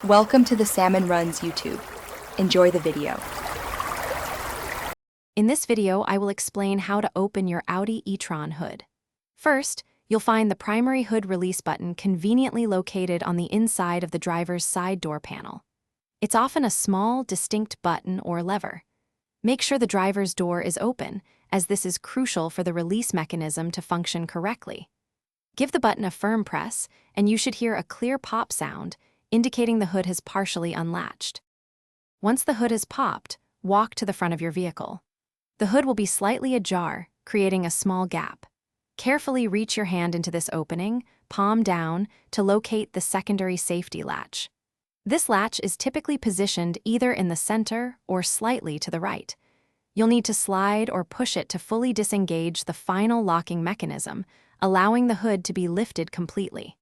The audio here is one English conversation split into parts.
Welcome to the Salmon Runs YouTube. Enjoy the video. In this video, I will explain how to open your Audi E-Tron hood. First, you'll find the primary hood release button conveniently located on the inside of the driver's side door panel. It's often a small, distinct button or lever. Make sure the driver's door is open, as this is crucial for the release mechanism to function correctly. Give the button a firm press, and you should hear a clear pop sound, indicating the hood has partially unlatched. Once the hood is popped, walk to the front of your vehicle. The hood will be slightly ajar, creating a small gap. Carefully reach your hand into this opening, palm down, to locate the secondary safety latch. This latch is typically positioned either in the center or slightly to the right. You'll need to slide or push it to fully disengage the final locking mechanism, allowing the hood to be lifted completely.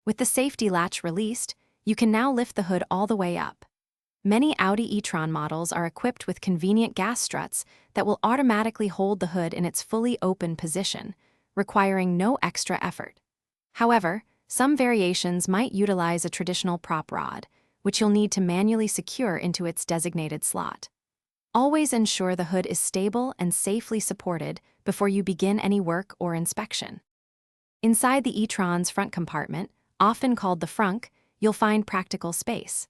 With the safety latch released, you can now lift the hood all the way up. Many Audi E-Tron models are equipped with convenient gas struts that will automatically hold the hood in its fully open position, requiring no extra effort. However, some variations might utilize a traditional prop rod, which you'll need to manually secure into its designated slot. Always ensure the hood is stable and safely supported before you begin any work or inspection. Inside the E-Tron's front compartment, often called the frunk, you'll find practical space.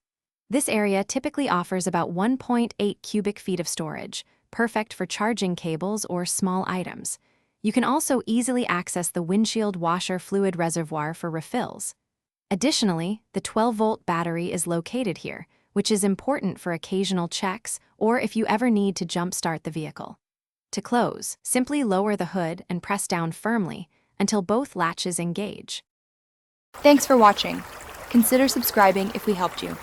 This area typically offers about 1.8 cubic feet of storage, perfect for charging cables or small items. You can also easily access the windshield washer fluid reservoir for refills. Additionally, the 12-volt battery is located here, which is important for occasional checks or if you ever need to jump-start the vehicle. To close, simply lower the hood and press down firmly until both latches engage. Thanks for watching. Consider subscribing if we helped you.